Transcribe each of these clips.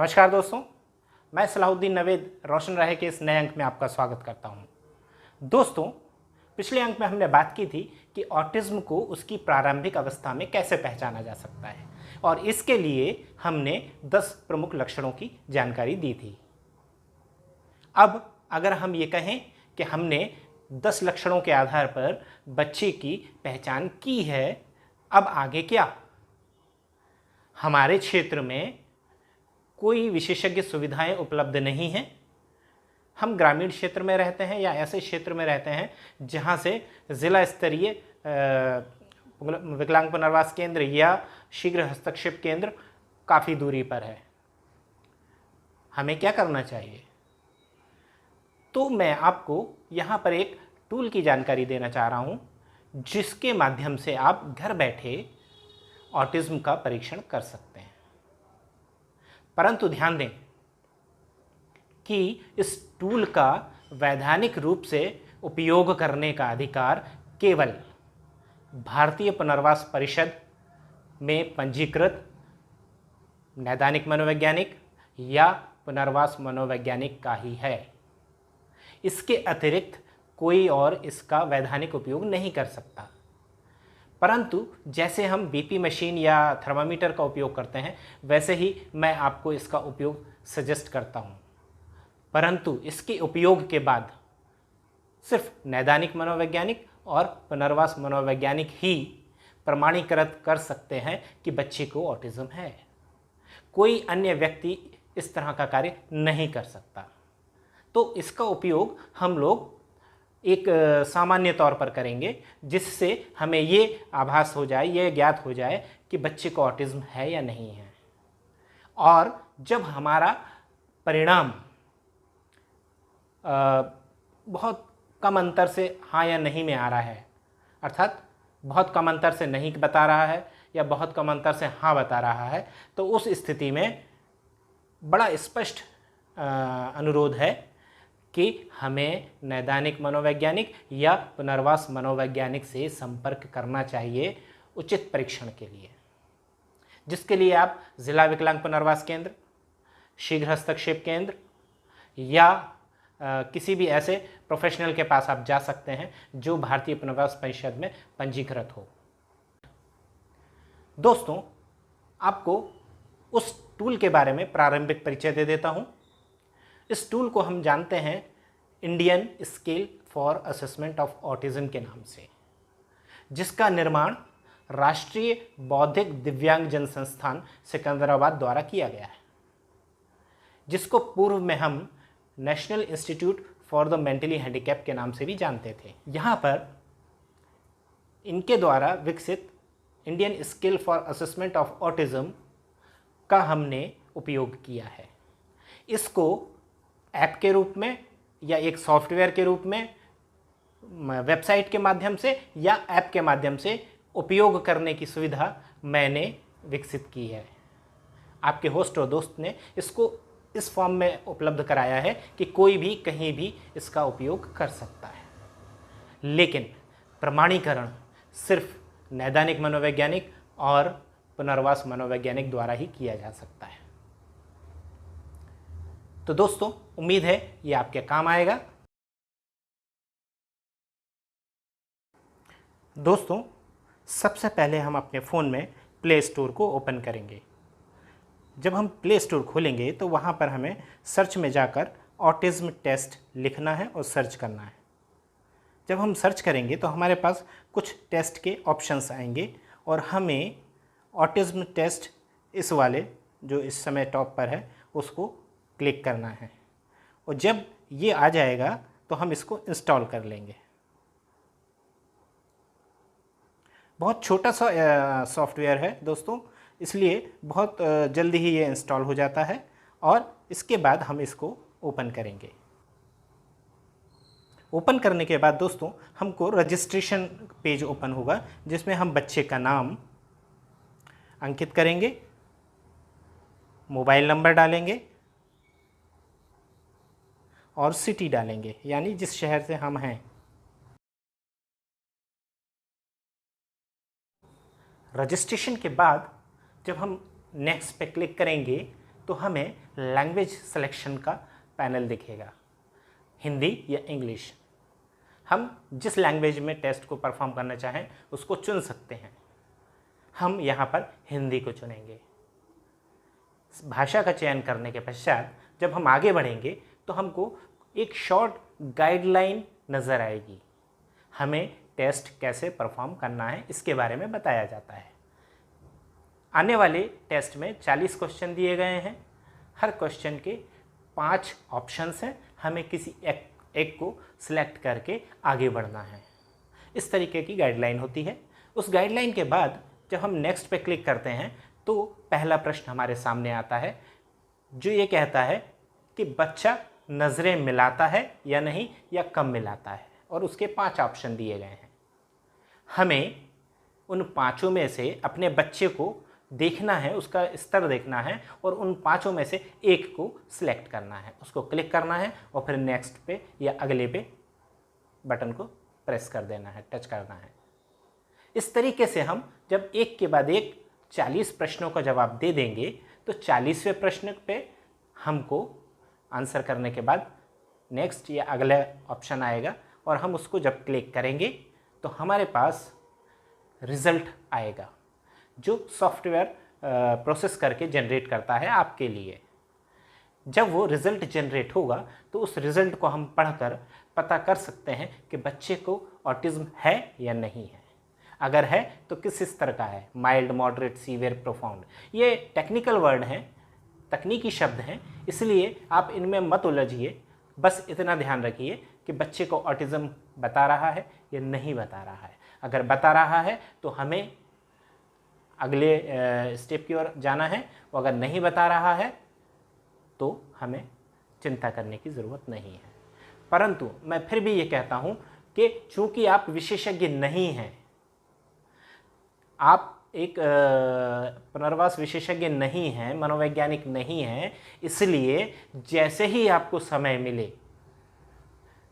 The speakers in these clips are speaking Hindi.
नमस्कार दोस्तों, मैं सलाहुद्दीन नवेद रोशन रहे के इस नए अंक में आपका स्वागत करता हूं। दोस्तों, पिछले अंक में हमने बात की थी कि ऑटिज्म को उसकी प्रारंभिक अवस्था में कैसे पहचाना जा सकता है और इसके लिए हमने 10 प्रमुख लक्षणों की जानकारी दी थी। अब अगर हम ये कहें कि हमने 10 लक्षणों के आधार पर बच्चे की पहचान की है, अब आगे क्या? हमारे क्षेत्र में कोई विशेषज्ञ सुविधाएं उपलब्ध नहीं हैं। हम ग्रामीण क्षेत्र में रहते हैं या ऐसे क्षेत्र में रहते हैं जहां से जिला स्तरीय विकलांग पुनर्वास केंद्र या शीघ्र हस्तक्षेप केंद्र काफ़ी दूरी पर है। हमें क्या करना चाहिए? तो मैं आपको यहाँ पर एक टूल की जानकारी देना चाह रहा हूँ जिसके माध्यम से आप घर बैठे ऑटिज्म का परीक्षण कर सकते हैं। परंतु ध्यान दें कि इस टूल का वैधानिक रूप से उपयोग करने का अधिकार केवल भारतीय पुनर्वास परिषद में पंजीकृत नैदानिक मनोवैज्ञानिक या पुनर्वास मनोवैज्ञानिक का ही है। इसके अतिरिक्त कोई और इसका वैधानिक उपयोग नहीं कर सकता। परंतु जैसे हम बीपी मशीन या थर्मामीटर का उपयोग करते हैं, वैसे ही मैं आपको इसका उपयोग सजेस्ट करता हूं। परंतु इसके उपयोग के बाद सिर्फ नैदानिक मनोवैज्ञानिक और पुनर्वास मनोवैज्ञानिक ही प्रमाणीकृत कर सकते हैं कि बच्चे को ऑटिज्म है। कोई अन्य व्यक्ति इस तरह का कार्य नहीं कर सकता। तो इसका उपयोग हम लोग एक सामान्य तौर पर करेंगे जिससे हमें ये आभास हो जाए, ये ज्ञात हो जाए कि बच्चे को ऑटिज्म है या नहीं है। और जब हमारा परिणाम बहुत कम अंतर से हाँ या नहीं में आ रहा है, अर्थात बहुत कम अंतर से नहीं बता रहा है या बहुत कम अंतर से हाँ बता रहा है, तो उस स्थिति में बड़ा स्पष्ट अनुरोध है कि हमें नैदानिक मनोवैज्ञानिक या पुनर्वास मनोवैज्ञानिक से संपर्क करना चाहिए उचित परीक्षण के लिए, जिसके लिए आप जिला विकलांग पुनर्वास केंद्र, शीघ्र हस्तक्षेप केंद्र या किसी भी ऐसे प्रोफेशनल के पास आप जा सकते हैं जो भारतीय पुनर्वास परिषद में पंजीकृत हो। दोस्तों, आपको उस टूल के बारे में प्रारंभिक परिचय दे देता हूं। इस टूल को हम जानते हैं Indian scale for assessment of autism के नाम से, जिसका निर्माण राष्ट्रीय बौद्धिक दिव्यांग जन संस्थान सिकंदराबाद द्वारा किया गया है, जिसको पूर्व में हम national institute for the mentally handicap के नाम से भी जानते थे। यहाँ पर इनके द्वारा विकसित Indian scale for assessment of autism का हमने उपयोग किया है। इसको ऐप के रूप में या एक सॉफ्टवेयर के रूप में, वेबसाइट के माध्यम से या ऐप के माध्यम से उपयोग करने की सुविधा मैंने विकसित की है। आपके होस्ट और दोस्त ने इसको इस फॉर्म में उपलब्ध कराया है कि कोई भी कहीं भी इसका उपयोग कर सकता है, लेकिन प्रमाणीकरण सिर्फ नैदानिक मनोवैज्ञानिक और पुनर्वास मनोवैज्ञानिक द्वारा ही किया जा सकता है। तो दोस्तों, उम्मीद है ये आपके काम आएगा। दोस्तों, सबसे पहले हम अपने फ़ोन में प्ले स्टोर को ओपन करेंगे। जब हम प्ले स्टोर खोलेंगे तो वहाँ पर हमें सर्च में जाकर ऑटिज्म टेस्ट लिखना है और सर्च करना है। जब हम सर्च करेंगे तो हमारे पास कुछ टेस्ट के ऑप्शंस आएंगे और हमें ऑटिज्म टेस्ट इस वाले जो इस समय टॉप पर है उसको क्लिक करना है, और जब ये आ जाएगा तो हम इसको इंस्टॉल कर लेंगे। बहुत छोटा सा सॉफ्टवेयर है दोस्तों, इसलिए बहुत जल्दी ही ये इंस्टॉल हो जाता है और इसके बाद हम इसको ओपन करेंगे। ओपन करने के बाद दोस्तों हमको रजिस्ट्रेशन पेज ओपन होगा, जिसमें हम बच्चे का नाम अंकित करेंगे, मोबाइल नंबर डालेंगे और सिटी डालेंगे, यानी जिस शहर से हम हैं। रजिस्ट्रेशन के बाद जब हम नेक्स्ट पे क्लिक करेंगे तो हमें लैंग्वेज सिलेक्शन का पैनल दिखेगा, हिंदी या इंग्लिश। हम जिस लैंग्वेज में टेस्ट को परफॉर्म करना चाहें उसको चुन सकते हैं। हम यहाँ पर हिंदी को चुनेंगे। भाषा का चयन करने के पश्चात जब हम आगे बढ़ेंगे तो हमको एक शॉर्ट गाइडलाइन नज़र आएगी। हमें टेस्ट कैसे परफॉर्म करना है इसके बारे में बताया जाता है। आने वाले टेस्ट में 40 क्वेश्चन दिए गए हैं। हर क्वेश्चन के 5 ऑप्शंस हैं। हमें किसी एक को सिलेक्ट करके आगे बढ़ना है। इस तरीके की गाइडलाइन होती है। उस गाइडलाइन के बाद जब हम नेक्स्ट पे क्लिक करते हैं तो पहला प्रश्न हमारे सामने आता है जो ये कहता है कि बच्चा नज़रें मिलाता है या नहीं या कम मिलाता है, और उसके 5 ऑप्शन दिए गए हैं। हमें उन 5 में से अपने बच्चे को देखना है, उसका स्तर देखना है और उन 5 में से एक को सिलेक्ट करना है, उसको क्लिक करना है और फिर नेक्स्ट पे या अगले पे बटन को प्रेस कर देना है, टच करना है। इस तरीके से हम जब एक के बाद एक 40 प्रश्नों का जवाब दे देंगे तो 40वें प्रश्न पे हमको आंसर करने के बाद नेक्स्ट या अगला ऑप्शन आएगा और हम उसको जब क्लिक करेंगे तो हमारे पास रिज़ल्ट आएगा जो सॉफ्टवेयर प्रोसेस करके जनरेट करता है आपके लिए। जब वो रिज़ल्ट जनरेट होगा तो उस रिज़ल्ट को हम पढ़कर पता कर सकते हैं कि बच्चे को ऑटिज़्म है या नहीं है। अगर है तो किस स्तर का है, माइल्ड, मॉडरेट, सीवियर, प्रोफाउंड। ये टेक्निकल वर्ड हैं, तकनीकी शब्द हैं, इसलिए आप इनमें मत उलझिए। बस इतना ध्यान रखिए कि बच्चे को ऑटिज़्म बता रहा है या नहीं बता रहा है। अगर बता रहा है तो हमें अगले स्टेप की ओर जाना है, और अगर नहीं बता रहा है तो हमें चिंता करने की ज़रूरत नहीं है। परंतु मैं फिर भी ये कहता हूँ कि चूँकि आप विशेषज्ञ नहीं हैं, आप एक पुनर्वास विशेषज्ञ नहीं हैं, मनोवैज्ञानिक नहीं हैं, इसलिए जैसे ही आपको समय मिले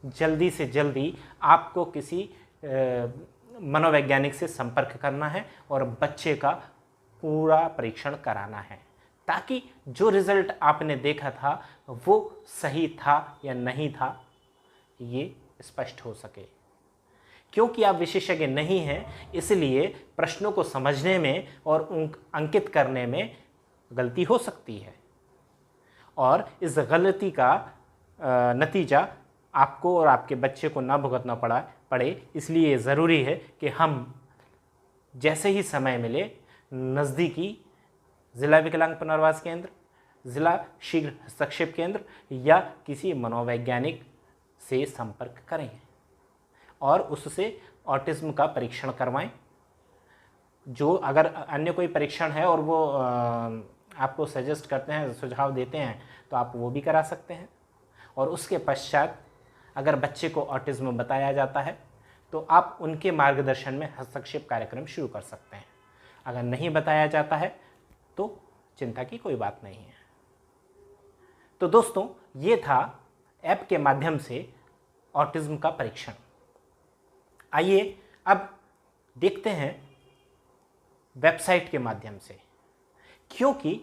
जल्दी से जल्दी आपको किसी मनोवैज्ञानिक से संपर्क करना है और बच्चे का पूरा परीक्षण कराना है, ताकि जो रिज़ल्ट आपने देखा था वो सही था या नहीं था ये स्पष्ट हो सके। क्योंकि आप विशेषज्ञ नहीं हैं इसलिए प्रश्नों को समझने में और अंकित करने में गलती हो सकती है, और इस गलती का नतीजा आपको और आपके बच्चे को ना भुगतना पड़े। इसलिए ज़रूरी है कि हम जैसे ही समय मिले नज़दीकी ज़िला विकलांग पुनर्वास केंद्र, ज़िला शीघ्र हस्तक्षेप केंद्र या किसी मनोवैज्ञानिक से संपर्क करें और उससे ऑटिज़्म का परीक्षण करवाएं। जो अगर अन्य कोई परीक्षण है और वो आपको सजेस्ट करते हैं, सुझाव देते हैं, तो आप वो भी करा सकते हैं। और उसके पश्चात अगर बच्चे को ऑटिज़्म बताया जाता है तो आप उनके मार्गदर्शन में हस्तक्षेप कार्यक्रम शुरू कर सकते हैं। अगर नहीं बताया जाता है तो चिंता की कोई बात नहीं है। तो दोस्तों, ये था ऐप के माध्यम से ऑटिज़्म का परीक्षण। आइए अब देखते हैं वेबसाइट के माध्यम से, क्योंकि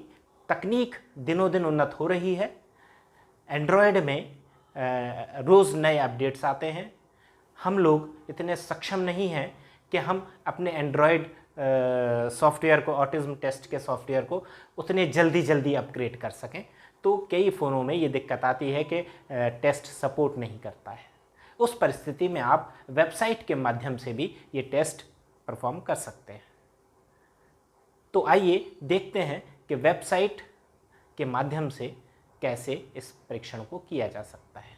तकनीक दिनों दिन उन्नत हो रही है। एंड्रॉयड में रोज़ नए अपडेट्स आते हैं। हम लोग इतने सक्षम नहीं हैं कि हम अपने एंड्रॉयड सॉफ्टवेयर को, ऑटिज़्म टेस्ट के सॉफ्टवेयर को उतने जल्दी अपग्रेड कर सकें। तो कई फ़ोनों में ये दिक्कत आती है कि टेस्ट सपोर्ट नहीं करता है। उस परिस्थिति में आप वेबसाइट के माध्यम से भी ये टेस्ट परफॉर्म कर सकते हैं। तो आइए देखते हैं कि वेबसाइट के माध्यम से कैसे इस परीक्षण को किया जा सकता है।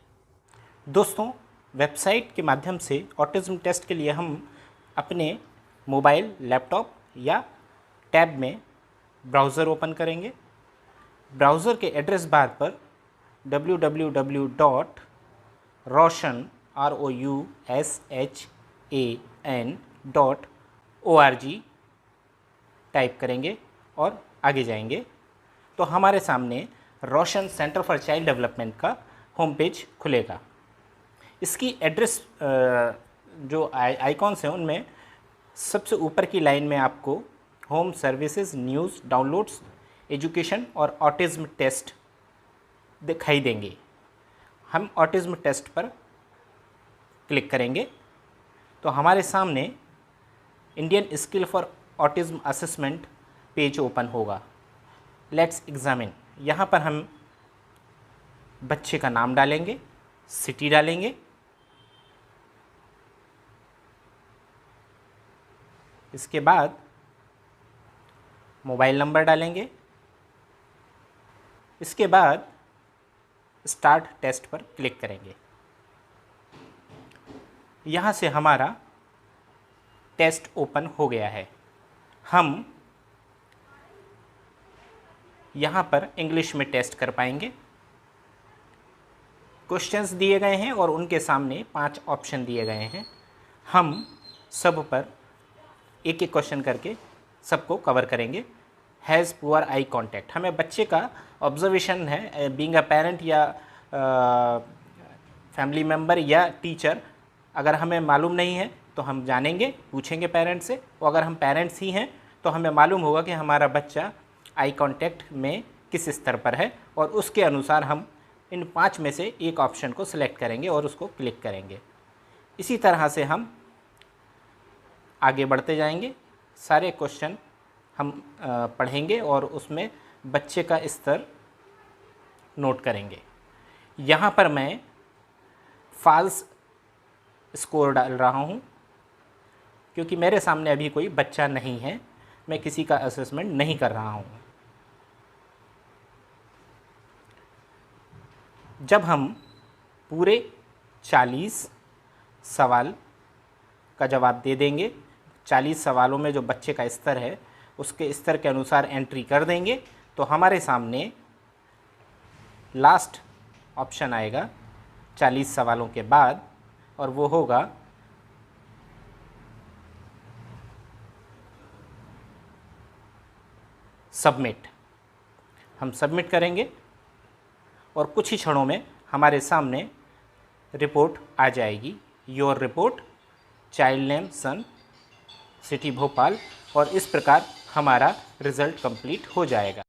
दोस्तों, वेबसाइट के माध्यम से ऑटिज़्म टेस्ट के लिए हम अपने मोबाइल, लैपटॉप या टैब में ब्राउज़र ओपन करेंगे। ब्राउज़र के एड्रेस बार पर www.roshan.org टाइप करेंगे और आगे जाएंगे तो हमारे सामने रोशन सेंटर फॉर चाइल्ड डेवलपमेंट का होम पेज खुलेगा। इसकी एड्रेस जो आइकॉन्स हैं उनमें सबसे ऊपर की लाइन में आपको home services, news, downloads education और ऑटिज़्म टेस्ट दिखाई देंगे। हम ऑटिज़्म टेस्ट पर क्लिक करेंगे तो हमारे सामने Indian scale for autism assessment page open होगा। Let's examine. यहाँ पर हम बच्चे का नाम डालेंगे, सिटी डालेंगे, इसके बाद मोबाइल नंबर डालेंगे, इसके बाद स्टार्ट टेस्ट पर क्लिक करेंगे। यहाँ से हमारा टेस्ट ओपन हो गया है। हम यहाँ पर इंग्लिश में टेस्ट कर पाएंगे। क्वेश्चंस दिए गए हैं और उनके सामने 5 ऑप्शन दिए गए हैं। हम सब पर एक एक क्वेश्चन करके सबको कवर करेंगे। हैज़ पुअर आई कांटेक्ट, हमें बच्चे का ऑब्जर्वेशन है, बीइंग अ पेरेंट या फैमिली मेम्बर या टीचर, अगर हमें मालूम नहीं है तो हम जानेंगे, पूछेंगे पेरेंट्स से। और अगर हम पेरेंट्स ही हैं तो हमें मालूम होगा कि हमारा बच्चा आई कांटेक्ट में किस स्तर पर है, और उसके अनुसार हम इन 5 में से एक ऑप्शन को सिलेक्ट करेंगे और उसको क्लिक करेंगे। इसी तरह से हम आगे बढ़ते जाएंगे। सारे क्वेश्चन हम पढ़ेंगे और उसमें बच्चे का स्तर नोट करेंगे। यहाँ पर मैं फॉल्स स्कोर डाल रहा हूँ क्योंकि मेरे सामने अभी कोई बच्चा नहीं है, मैं किसी का असेसमेंट नहीं कर रहा हूँ। जब हम पूरे 40 सवाल का जवाब दे देंगे, 40 सवालों में जो बच्चे का स्तर है उसके स्तर के अनुसार एंट्री कर देंगे, तो हमारे सामने लास्ट ऑप्शन आएगा 40 सवालों के बाद, और वो होगा सबमिट। हम सबमिट करेंगे और कुछ ही क्षणों में हमारे सामने रिपोर्ट आ जाएगी। Your report, child name son, city Bhopal, और इस प्रकार हमारा रिज़ल्ट कंप्लीट हो जाएगा।